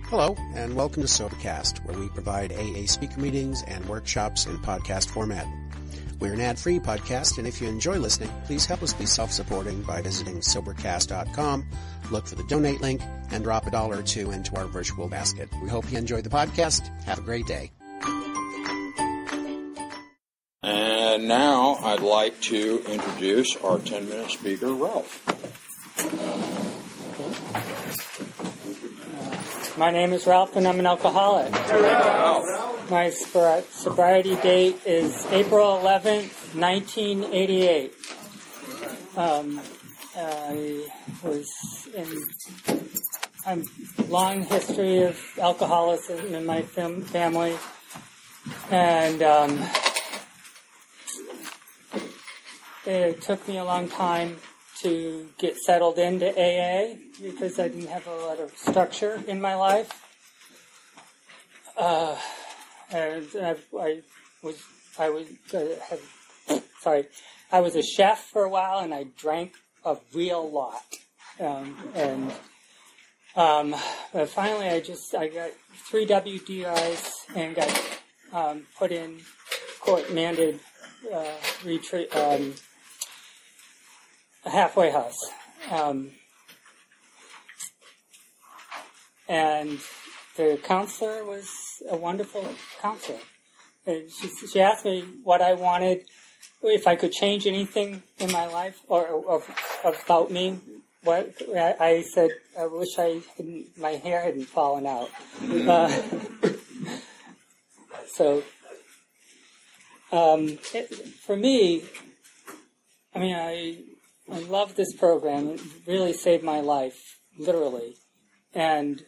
Hello, and welcome to SoberCast, where we provide AA speaker meetings and workshops in podcast format. We're an ad-free podcast, and if you enjoy listening, please help us be self-supporting by visiting Sobercast.com, look for the donate link, and drop $1 or $2 into our virtual basket. We hope you enjoy the podcast. Have a great day. And now I'd like to introduce our 10-minute speaker, Ralph. My name is Ralph, and I'm an alcoholic. My sobriety date is April 11th, 1988. I was in a long history of alcoholism in my family, and it took me a long time to get settled into AA because I didn't have a lot of structure in my life. And I was a chef for a while, and I drank a real lot. But finally, I got 3 WDIs and got put in court-mandated retreat. A halfway house. And the counselor was a wonderful counselor. She asked me what I wanted, if I could change anything in my life or about me. What I said, I wish my hair hadn't fallen out. For me, I love this program. It really saved my life, literally. And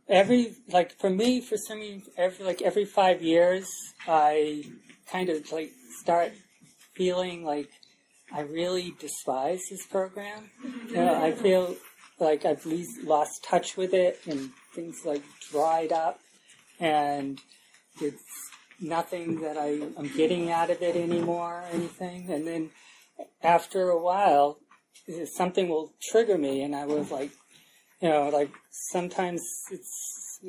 every 5 years, I kind of start feeling like I really despise this program. I feel like I've lost touch with it, and things dried up. And it's nothing that I'm getting out of it anymore or anything. And then after a while, something will trigger me, and I was sometimes it's,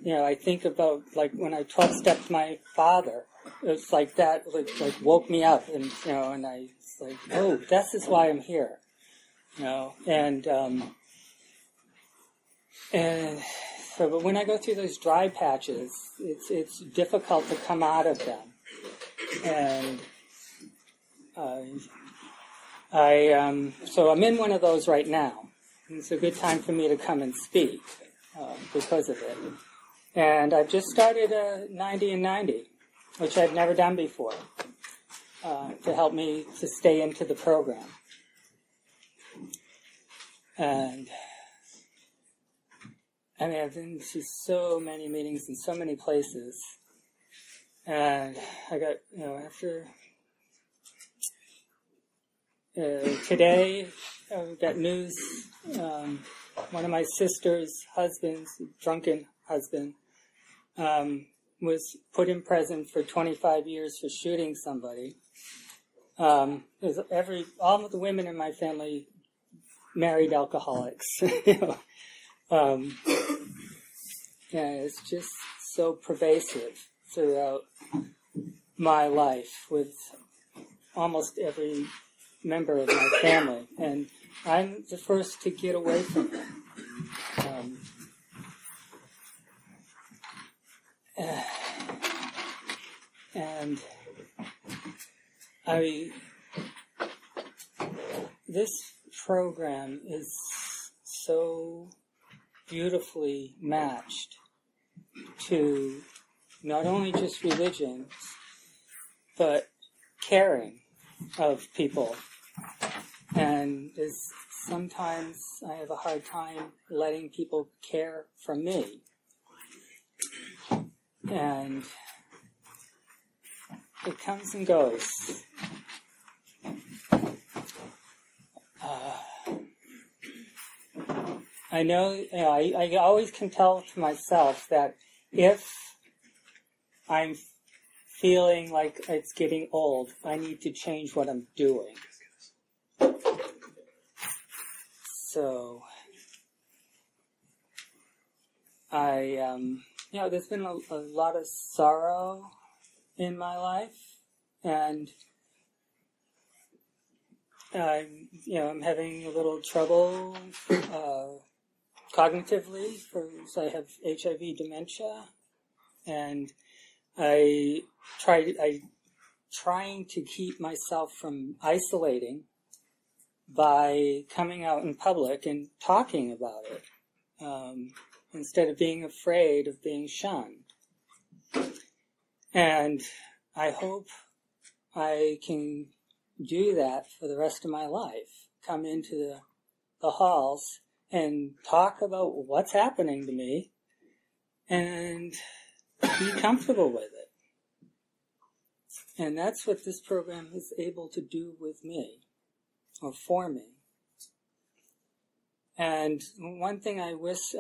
I think about when I 12-stepped my father. It's like that, woke me up, and and I was oh, this is why I'm here, but when I go through those dry patches, it's difficult to come out of them, and so I'm in one of those right now. And it's a good time for me to come and speak because of it. And I've just started a 90 and 90, which I've never done before, to help me to stay into the program. And I've been to so many meetings in so many places, and I got, after today, I got news. One of my sister's husbands, drunken husband, was put in prison for 25 years for shooting somebody. All of the women in my family married alcoholics. It's just so pervasive throughout my life with almost every member of my family, and I'm the first to get away from it. This program is so beautifully matched to not only just religions, but caring of people. And sometimes I have a hard time letting people care for me. And it comes and goes. I know, I always can tell to myself that if I'm feeling like it's getting old, I need to change what I'm doing. So there's been a lot of sorrow in my life, and I'm having a little trouble cognitively because I have HIV dementia, and trying to keep myself from isolating by coming out in public and talking about it, instead of being afraid of being shunned. And I hope I can do that for the rest of my life. Come into the halls and talk about what's happening to me and be comfortable with it. And that's what this program is able to do with me, or for me. And one thing I wish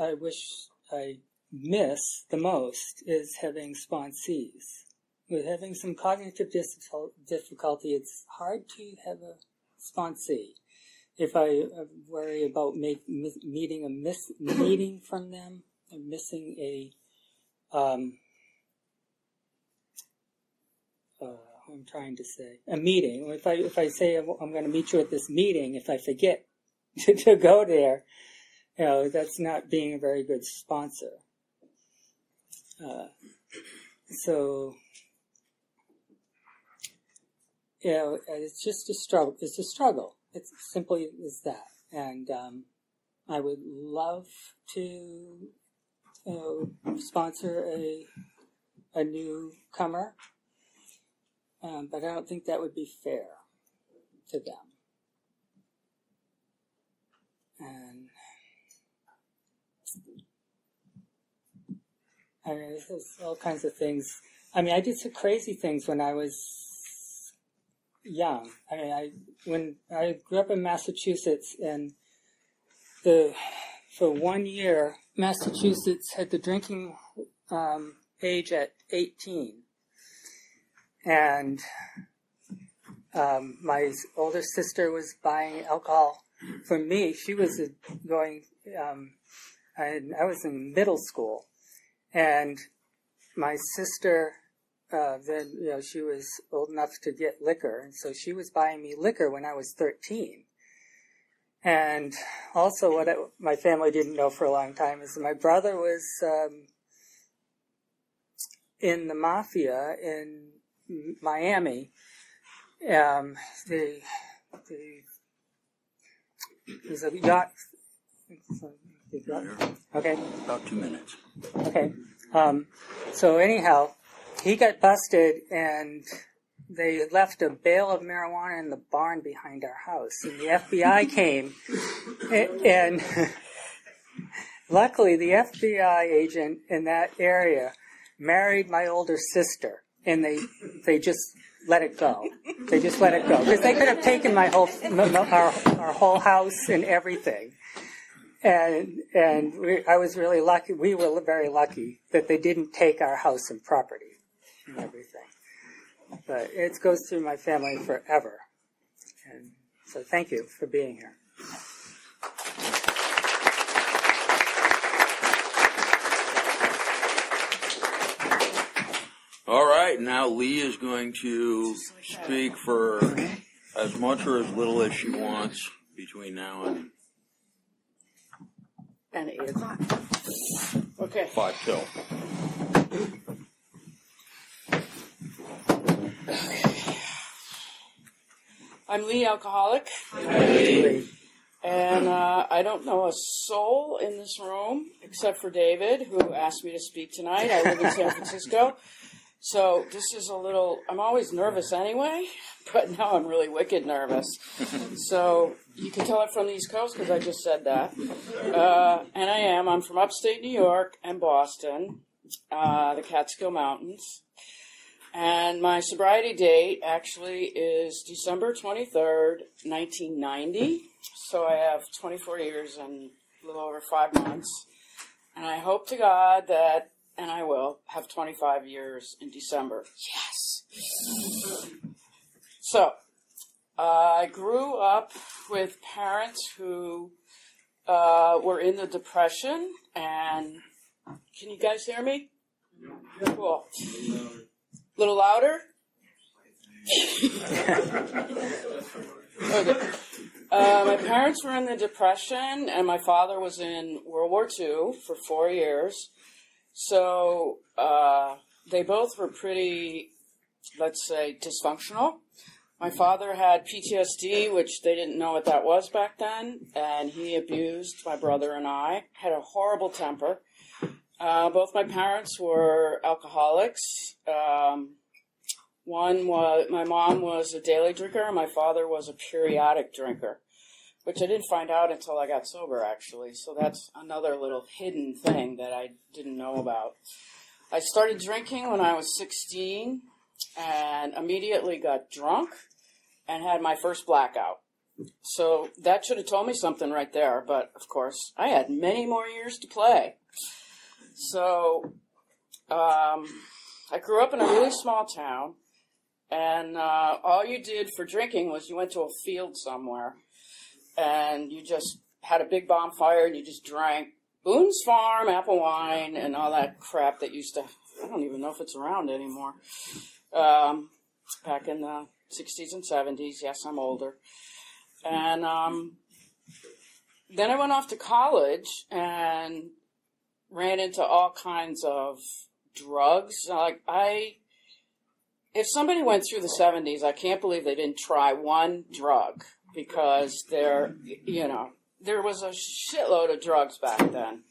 I miss the most is having sponsees. With having some cognitive difficulty, it's hard to have a sponsee. If I worry about meeting from them, I'm missing a meeting. If I say I'm going to meet you at this meeting, if I forget to go there, that's not being a very good sponsor. It's just a struggle. It's a struggle. It's simply as that. And I would love to sponsor a newcomer, but I don't think that would be fair to them. And there's all kinds of things. I did some crazy things when I was young. When I grew up in Massachusetts, and for 1 year, Massachusetts had the drinking age at 18, and my older sister was buying alcohol for me. She was going. I was in middle school, and my sister. Then she was old enough to get liquor, and so she was buying me liquor when I was 13. And also, what my family didn't know for a long time is that my brother was in the mafia in Miami. There's a yacht. Okay. About 2 minutes. Okay. So anyhow. He got busted, and they left a bale of marijuana in the barn behind our house. And the FBI came, and luckily the FBI agent in that area married my older sister, and they just let it go. They just let it go because they could have taken our whole house and everything. And I was really lucky. We were very lucky that they didn't take our house and property and everything. But it goes through my family forever. And so thank you for being here. All right, now Lee is going to speak for as much or as little as she wants between now and 8 o'clock. Okay. 5 till. I'm Lee, alcoholic. Hey. And I don't know a soul in this room except for David, who asked me to speak tonight. I live in San Francisco. So this is I'm always nervous anyway, but now I'm really wicked nervous. So you can tell it from the East Coast because I just said that. And I'm from upstate New York and Boston, the Catskill Mountains. And my sobriety date actually is December 23rd, 1990. So I have 24 years and a little over 5 months. And I hope to God that, and I will, have 25 years in December. Yes. So, I grew up with parents who were in the Depression, and can you guys hear me? Cool. A little louder? Okay. My parents were in the Depression, and my father was in World War II for 4 years. So they both were pretty, let's say, dysfunctional. My father had PTSD, which they didn't know what that was back then, and he abused my brother and I, had a horrible temper. Both my parents were alcoholics. My mom was a daily drinker, and my father was a periodic drinker, which I didn't find out until I got sober, actually. So that's another little hidden thing that I didn't know about. I started drinking when I was 16 and immediately got drunk and had my first blackout. So that should have told me something right there, but of course, I had many more years to play. So I grew up in a really small town, and all you did for drinking was you went to a field somewhere, and you just had a big bonfire, and you just drank Boone's Farm, apple wine, and all that crap that used to, I don't even know if it's around anymore, back in the 60s and 70s. Yes, I'm older. And then I went off to college and ran into all kinds of drugs. If somebody went through the 70s, I can't believe they didn't try one drug, because there was a shitload of drugs back then.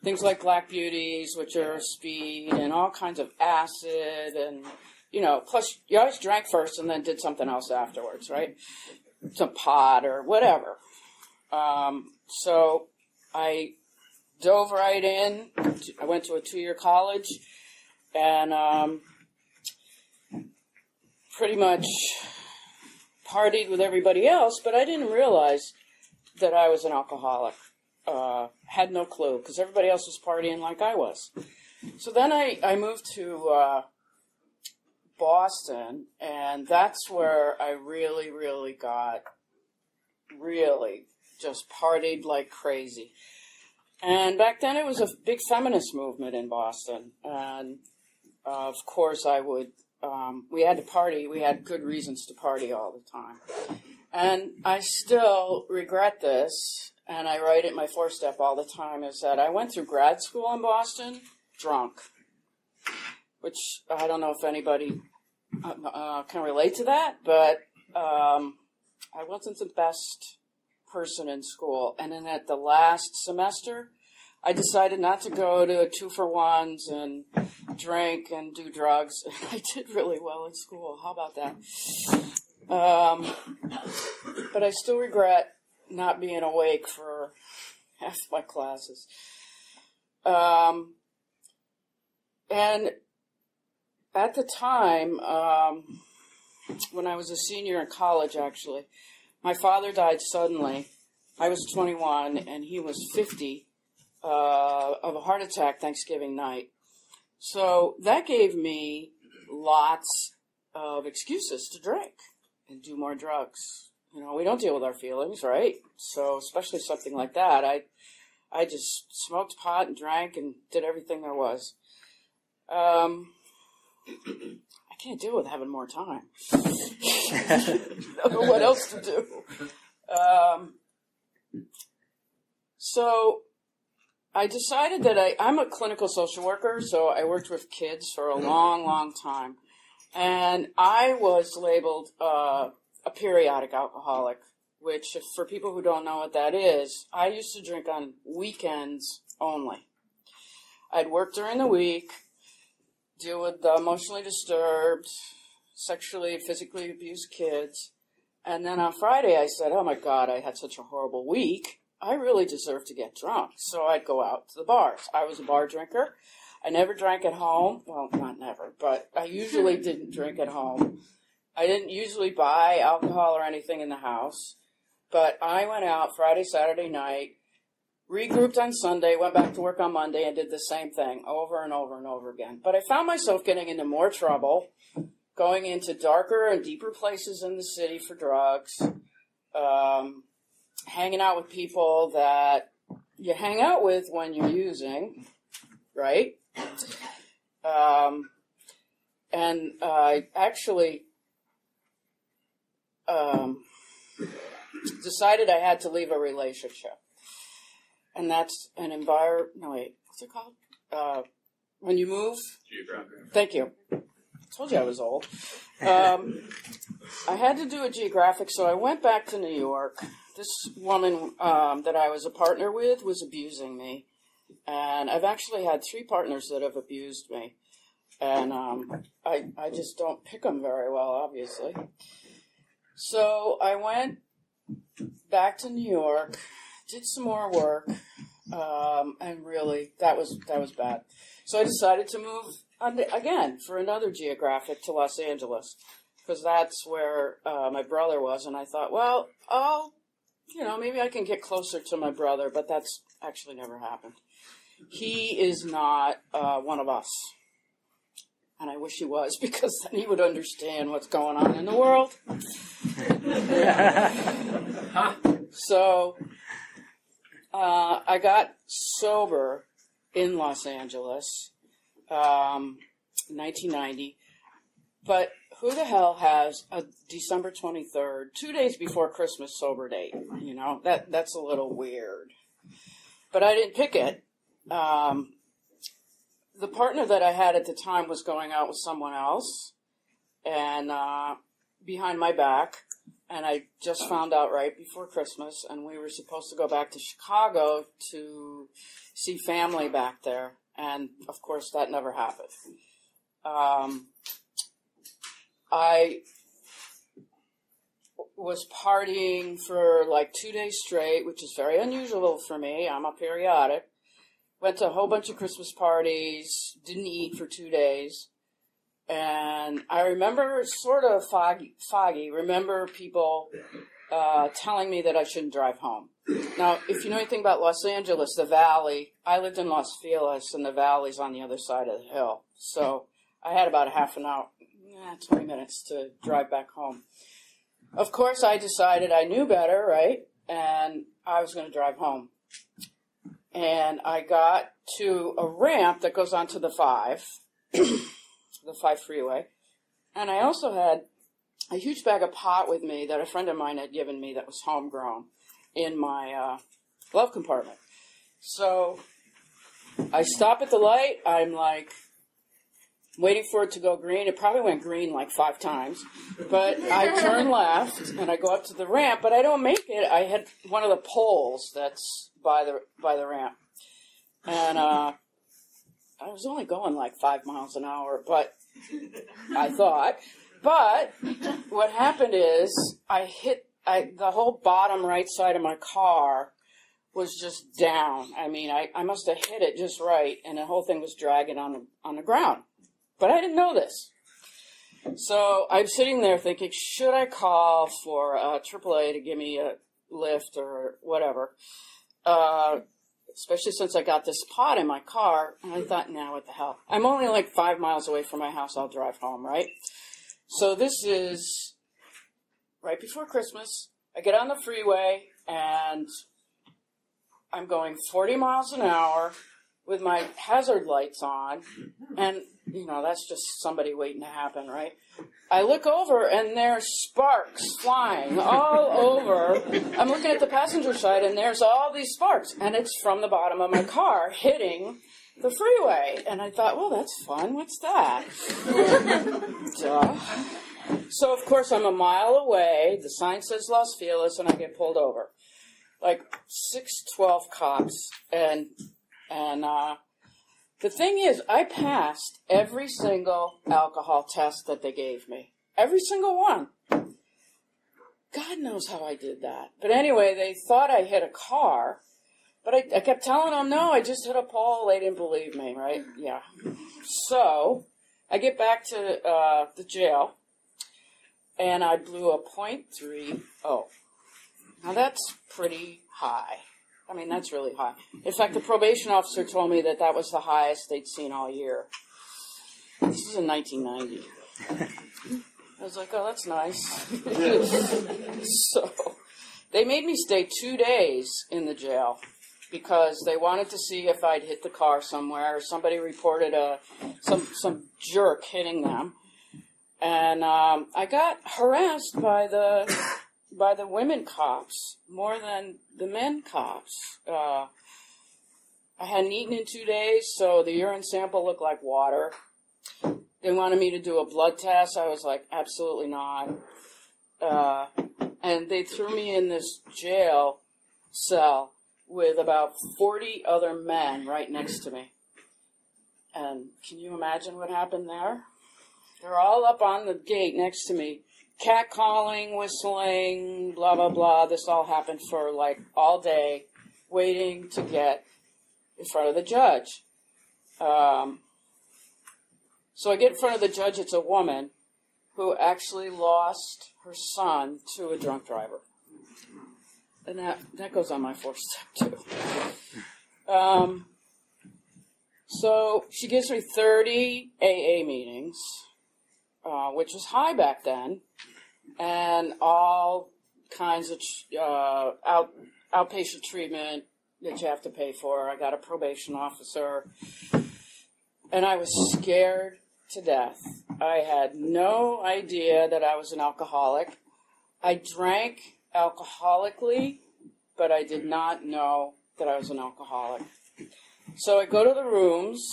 Things like Black Beauties, which are speed, and all kinds of acid, and, plus you always drank first and then did something else afterwards, right? Some pot or whatever. So I dove right in. I went to a 2-year college and pretty much partied with everybody else, but I didn't realize that I was an alcoholic. Had no clue, because everybody else was partying like I was. So then I moved to Boston, and that's where I really got just partied like crazy. And back then it was a big feminist movement in Boston. And of course we had to party. We had good reasons to party all the time. And I still regret this, and I write it in my 4-step all the time, is that I went through grad school in Boston drunk, which I don't know if anybody can relate to that, but I wasn't the best person in school. And then at the last semester, I decided not to go to 2-for-1s and drink and do drugs. I did really well in school. How about that? But I still regret not being awake for half my classes. And at the time, when I was a senior in college, actually, my father died suddenly. I was 21 and he was 50 of a heart attack Thanksgiving night. So that gave me lots of excuses to drink and do more drugs. We don't deal with our feelings, right? So especially something like that, I just smoked pot and drank and did everything there was. I can't deal with having more time. I don't know what else to do. So I decided that I'm a clinical social worker, so I worked with kids for a long time. And I was labeled a periodic alcoholic, which, for people who don't know what that is, I used to drink on weekends only. I'd work during the week, deal with the emotionally disturbed, sexually, physically abused kids. And then on Friday, I said, oh my God, I had such a horrible week. I really deserve to get drunk. So I'd go out to the bars. I was a bar drinker. I never drank at home. Well, not never, but I usually didn't drink at home. I didn't usually buy alcohol or anything in the house. But I went out Friday, Saturday night, regrouped on Sunday, went back to work on Monday, and did the same thing over and over and over again. But I found myself getting into more trouble, going into darker and deeper places in the city for drugs, hanging out with people that you hang out with when you're using, right? And I actually decided I had to leave a relationship. And that's an what's it called? When you move? Geographic. Thank you. I told you I was old. I had to do a geographic, so I went back to New York. This woman that I was a partner with was abusing me. And I've actually had 3 partners that have abused me. And I just don't pick them very well, obviously. So I went back to New York, did some more work, and really, that was bad. So I decided to move again for another geographic to Los Angeles, because that's where my brother was, and I thought, well, maybe I can get closer to my brother, but that's actually never happened. He is not one of us. And I wish he was, because then he would understand what's going on in the world. So I got sober in Los Angeles in 1990. But who the hell has a December 23rd, 2 days before Christmas, sober date? You know, that's a little weird. But I didn't pick it. The partner that I had at the time was going out with someone else, and behind my back, and I just found out right before Christmas, and we were supposed to go back to Chicago to see family back there, and of course that never happened. I was partying for like 2 days straight, which is very unusual for me. I'm a periodic. Went to a whole bunch of Christmas parties, didn't eat for 2 days. And I remember sort of foggy, remember people telling me that I shouldn't drive home. Now, if you know anything about Los Angeles, the valley, I lived in Los Feliz, and the valley's on the other side of the hill. So I had about a half an hour, 20 minutes to drive back home. Of course, I decided I knew better, right? And I was going to drive home. And I got to a ramp that goes onto the 5, the 5 freeway. And I also had a huge bag of pot with me that a friend of mine had given me that was homegrown in my glove compartment. So I stop at the light. I'm like waiting for it to go green. It probably went green like 5 times. But I turn left and I go up to the ramp, but I don't make it. I hit one of the poles that's by the ramp. And I was only going like 5 miles an hour, but I thought. But what happened is the whole bottom right side of my car was just down. I mean, I must have hit it just right, and the whole thing was dragging on the ground. But I didn't know this. So I'm sitting there thinking, should I call for AAA to give me a lift or whatever? Especially since I got this pot in my car, and I thought, nah, what the hell? I'm only like 5 miles away from my house. I'll drive home, right? So this is right before Christmas. I get on the freeway, and I'm going 40 miles an hour with my hazard lights on, and, that's just somebody waiting to happen, right? I look over, and there's sparks flying all over. I'm looking at the passenger side, and there's all these sparks, and it's from the bottom of my car hitting the freeway. And I thought, well, that's fun. What's that? Duh. So, of course, I'm a mile away. The sign says Los Feliz, and I get pulled over. Like 612 cops, and the thing is, I passed every single alcohol test that they gave me. Every single one. God knows how I did that. But anyway, they thought I hit a car. But I kept telling them, no, I just hit a pole. They didn't believe me, right? Yeah. So I get back to the jail, and I blew a .30. Now that's pretty high. I mean, that's really high. In fact, the probation officer told me that was the highest they'd seen all year. This is in 1990. I was like, oh, that's nice. So they made me stay 2 days in the jail because they wanted to see if I'd hit the car somewhere, or somebody reported some jerk hitting them. And I got harassed by the women cops more than the men cops. I hadn't eaten in 2 days, so the urine sample looked like water. They wanted me to do a blood test. I was like, absolutely not. And they threw me in this jail cell with about 40 other men right next to me. And can you imagine what happened there? They're all up on the gate next to me, catcalling, whistling, blah, blah, blah. This all happened for like all day, waiting to get in front of the judge. So I get in front of the judge. It's a woman who actually lost her son to a drunk driver. And that goes on my 4th step, too. So she gives me 30 AA meetings, which was high back then, and all kinds of outpatient treatment that you have to pay for. I got a probation officer, and I was scared to death. I had no idea that I was an alcoholic. I drank alcoholically, but I did not know that I was an alcoholic. So I go to the rooms,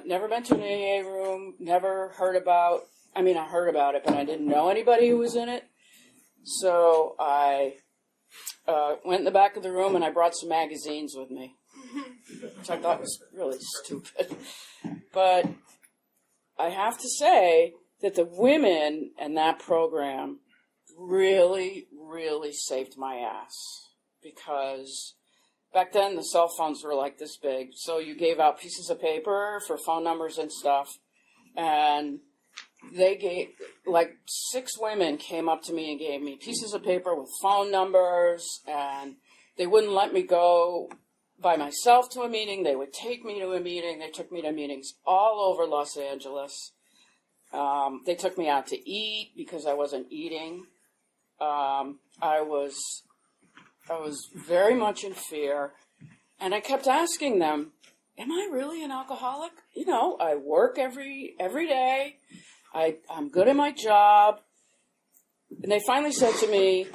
never been to an AA room, never heard about, I heard about it, but I didn't know anybody who was in it. So I went in the back of the room and I brought some magazines with me, which I thought was really stupid. But I have to say that the women in that program really, really saved my ass, because back then the cell phones were like this big, so you gave out pieces of paper for phone numbers and stuff, and they gave, like 6 women came up to me and gave me pieces of paper with phone numbers, and they wouldn't let me go by myself to a meeting. They would take me to a meeting. They took me to meetings all over Los Angeles. They took me out to eat because I wasn't eating. I was very much in fear, and I kept asking them, am I really an alcoholic? You know, I work every day. I'm good at my job. And they finally said to me,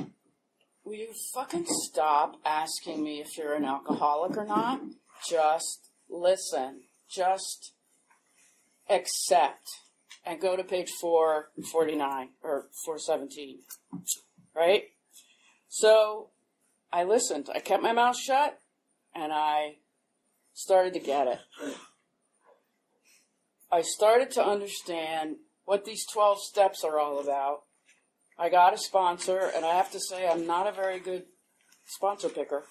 will you fucking stop asking me if you're an alcoholic or not? Just listen. Just accept. And go to page 449 or 417. Right? So I listened. I kept my mouth shut, and I started to get it. I started to understand what these 12 steps are all about. I got a sponsor, and I have to say I'm not a very good sponsor picker,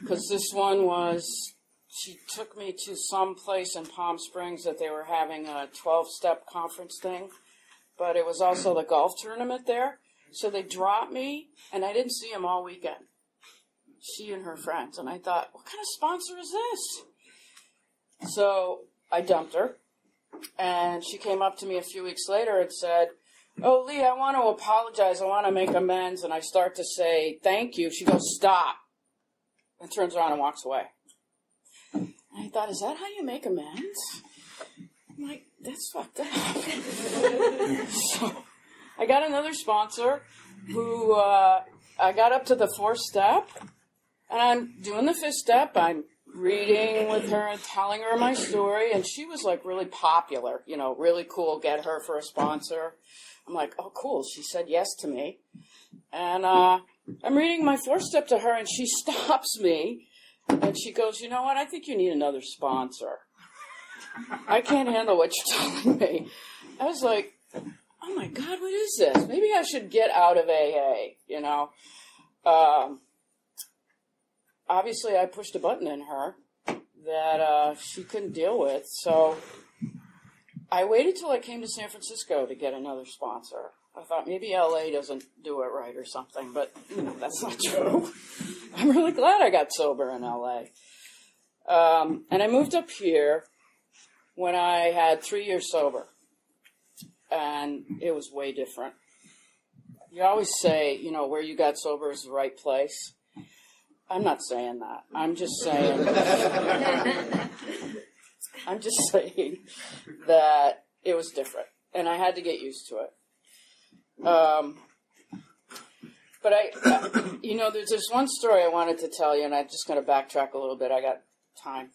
because this one was, she took me to some place in Palm Springs that they were having a 12-step conference thing, but it was also the golf tournament there. So they dropped me, and I didn't see him all weekend. She and her friends. And I thought, what kind of sponsor is this? So I dumped her, and she came up to me a few weeks later and said, oh, Lee, I want to apologize. I want to make amends. And I start to say, thank you. She goes, stop. And turns around and walks away. And I thought, is that how you make amends? I'm like, that's fucked up. So I got another sponsor who, I got up to the 4th step, and I'm doing the 5th step. I'm reading with her and telling her my story, and she was like really popular, you know, really cool, get her for a sponsor. I'm like, oh, cool. She said yes to me. And I'm reading my 4th step to her, and she stops me, and she goes, you know what? I think you need another sponsor. I can't handle what you're telling me. I was like, oh my God, what is this? Maybe I should get out of AA, you know. Obviously, I pushed a button in her that she couldn't deal with, so I waited till I came to San Francisco to get another sponsor. I thought maybe LA doesn't do it right or something, but you know, that's not true. I'm really glad I got sober in LA. And I moved up here when I had 3 years sober. and it was way different. You always say, where you got sober is the right place. I'm not saying that. I'm just saying that it was different, and I had to get used to it. But there's this one story I wanted to tell you, and I'm just going to backtrack a little bit. I got time.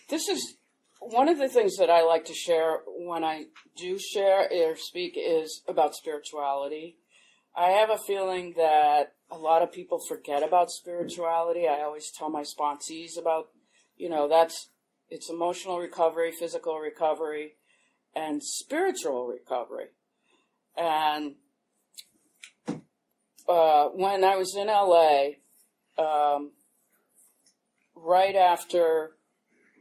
This is one of the things that I like to share when I do share or speak is about spirituality. I have a feeling that a lot of people forget about spirituality. I always tell my sponsees about, it's emotional recovery, physical recovery, and spiritual recovery. And when I was in LA, right after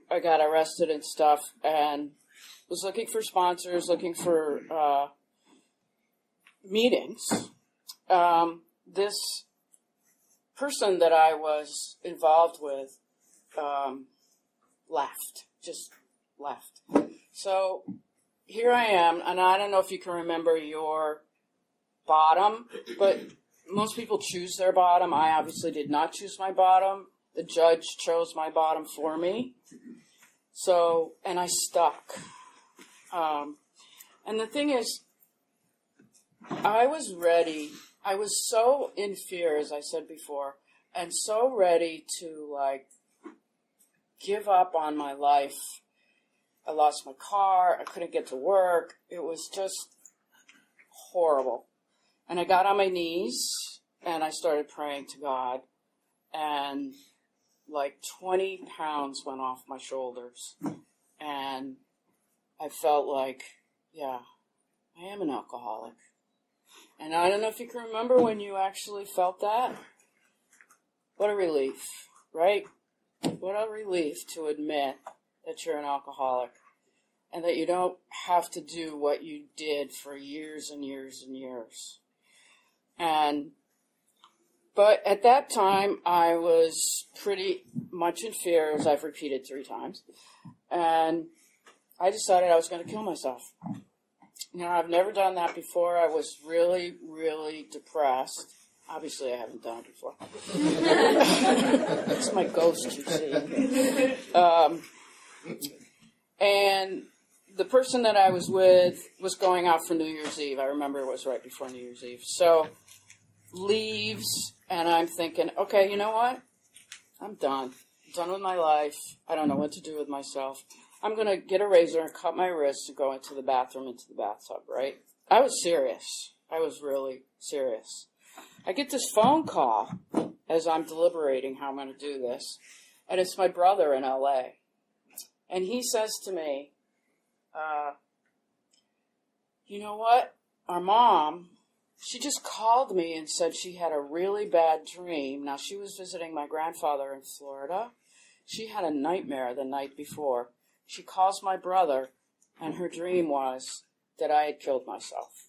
I got arrested and stuff, and was looking for sponsors, looking for meetings, this person that I was involved with just left. So here I am, and I don't know if you can remember your bottom, but most people choose their bottom. I obviously did not choose my bottom. The judge chose my bottom for me. So, and I stuck. And the thing is, I was ready. I was so in fear, as I said before, and so ready to, give up on my life. I lost my car. I couldn't get to work. It was just horrible. And I got on my knees, and I started praying to God, and 20 pounds went off my shoulders, and I felt like, yeah, I am an alcoholic. And I don't know if you can remember when you actually felt that. What a relief, right? What a relief to admit that you're an alcoholic and that you don't have to do what you did for years and years and years. But at that time, I was pretty much in fear, as I've repeated 3 times, and I decided I was going to kill myself. I've never done that before. I was really, really depressed. Obviously, I haven't done it before. It's my ghost, you see. And the person that I was with was going out for New Year's Eve. I remember it was right before New Year's Eve. So, leaves, and I'm thinking, okay, you know what? I'm done. I'm done with my life. I don't know what to do with myself. I'm going to get a razor and cut my wrist and go into the bathroom, into the bathtub, right? I was serious. I was really serious. I get this phone call as I'm deliberating how I'm going to do this, and it's my brother in LA. And he says to me, you know what? Our mom, she just called me and said she had a really bad dream. Now, she was visiting my grandfather in Florida. She had a nightmare the night before. She calls my brother, and her dream was that I had killed myself.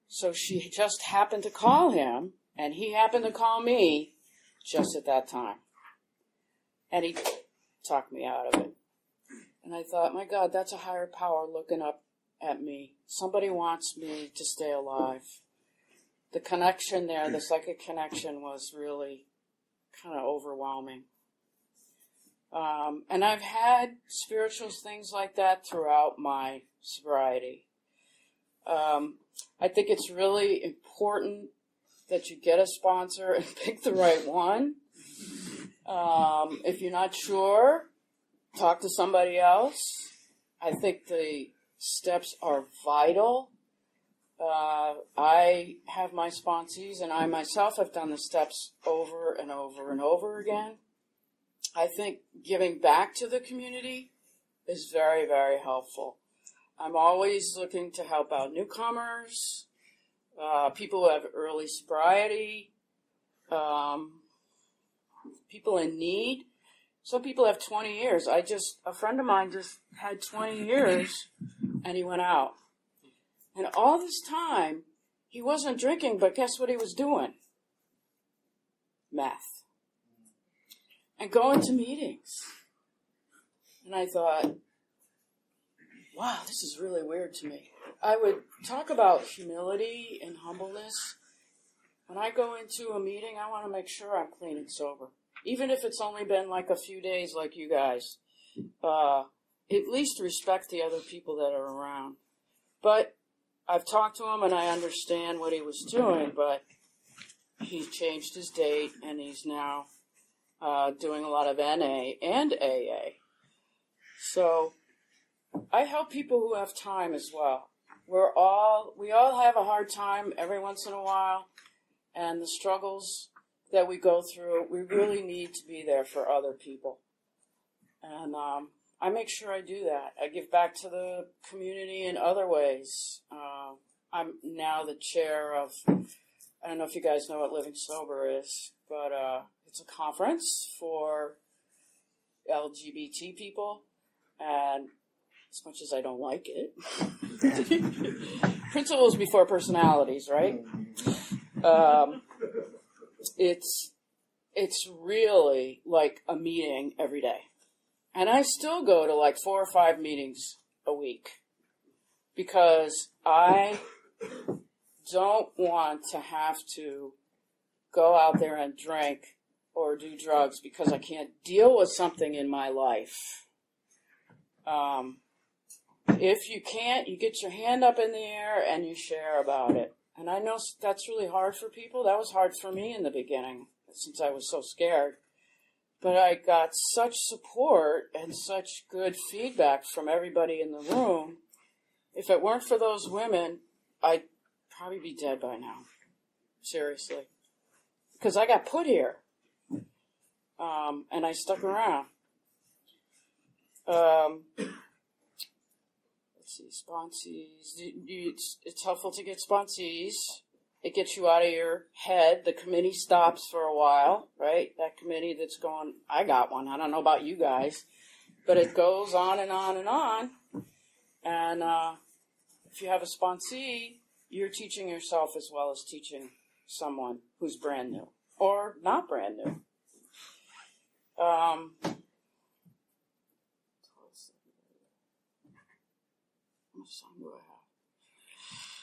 So she just happened to call him, and he happened to call me just at that time. And he talked me out of it. And I thought, my God, that's a higher power looking up at me. Somebody wants me to stay alive. The connection there, the psychic connection, was really kind of overwhelming. And I've had spiritual things like that throughout my sobriety. I think it's really important that you get a sponsor and pick the right one. If you're not sure, talk to somebody else. I think the steps are vital. I have my sponsees, and I myself have done the steps over and over and over again. I think giving back to the community is very, very helpful. I'm always looking to help out newcomers, people who have early sobriety, people in need. Some people have 20 years. A friend of mine just had 20 years, and he went out. And all this time, he wasn't drinking, but guess what he was doing? Meth. And going to meetings. And I thought, wow, this is really weird to me. I would talk about humility and humbleness. When I go into a meeting, I want to make sure I'm clean and sober. Even if it's only been like a few days like you guys. At least respect the other people that are around. But I've talked to him and I understand what he was doing, but he changed his date and he's now doing a lot of NA and AA. So I help people who have time as well. We all have a hard time every once in a while, and the struggles that we go through, we really need to be there for other people. And I make sure I do that. I give back to the community in other ways. I'm now the chair of, I don't know if you guys know what Living Sober is, but it's a conference for LGBT people, and as much as I don't like it, principles before personalities, right? It's really like a meeting every day. And I still go to like 4 or 5 meetings a week because I don't want to have to go out there and drink or do drugs because I can't deal with something in my life. If you can't, you get your hand up in the air and you share about it. And I know that's really hard for people. That was hard for me in the beginning since I was so scared. But I got such support and such good feedback from everybody in the room. If it weren't for those women, I'd probably be dead by now. Seriously. Because I got put here. And I stuck around. Let's see, sponsees. It's helpful to get sponsees. It gets you out of your head. The committee stops for a while, right? That committee that's going, I got one. I don't know about you guys. But it goes on and on and on. And if you have a sponsee, you're teaching yourself as well as teaching someone who's brand new or not brand new. How much time do I have?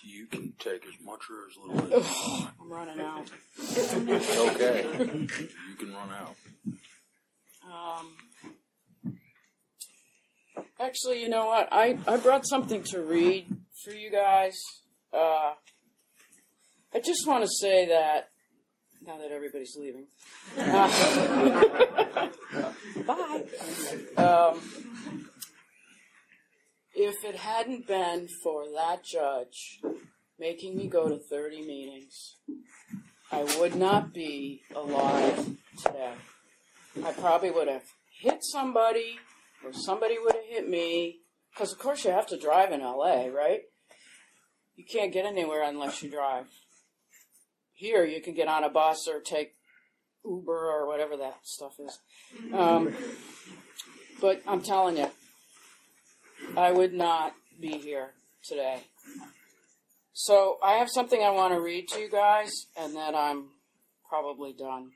You can take as much or as little as you want. I'm running out. It's okay. You can run out. Actually, you know what? I brought something to read for you guys. I just want to say that, now that everybody's leaving. Bye. If it hadn't been for that judge making me go to 30 meetings, I would not be alive today. I probably would have hit somebody, or somebody would have hit me, because of course you have to drive in LA, right? You can't get anywhere unless you drive. Here you can get on a bus or take Uber or whatever that stuff is. But I'm telling you, I would not be here today. So I have something I want to read to you guys, and then I'm probably done.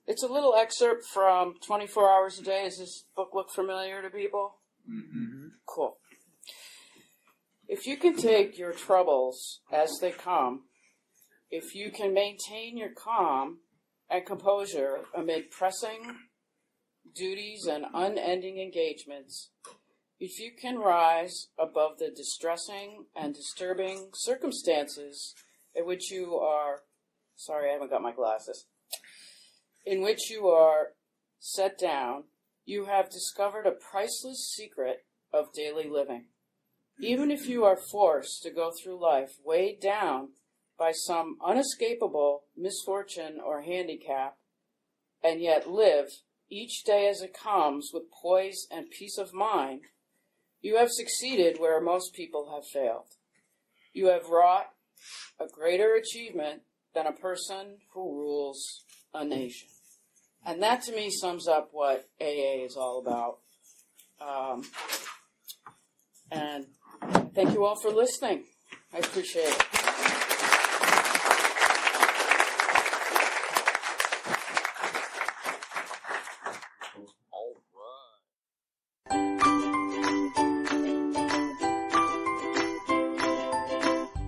It's a little excerpt from 24 Hours a Day. Does this book look familiar to people? Mm-hmm. Cool. If you can take your troubles as they come, if you can maintain your calm and composure amid pressing duties and unending engagements, if you can rise above the distressing and disturbing circumstances in which you are, sorry, I haven't got my glasses, in which you are set down, you have discovered a priceless secret of daily living. Even if you are forced to go through life weighed down by some unescapable misfortune or handicap, and yet live each day as it comes with poise and peace of mind, you have succeeded where most people have failed. You have wrought a greater achievement than a person who rules a nation. And that to me sums up what AA is all about. And thank you all for listening. I appreciate it. All right.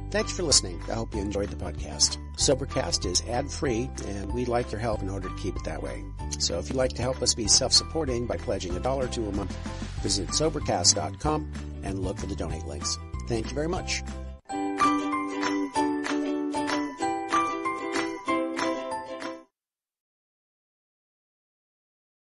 Thanks for listening. I hope you enjoyed the podcast. Sobercast is ad-free, and we'd like your help in order to keep it that way. So if you'd like to help us be self-supporting by pledging $1 or $2 a month, visit Sobercast.com and look for the donate links. Thank you very much.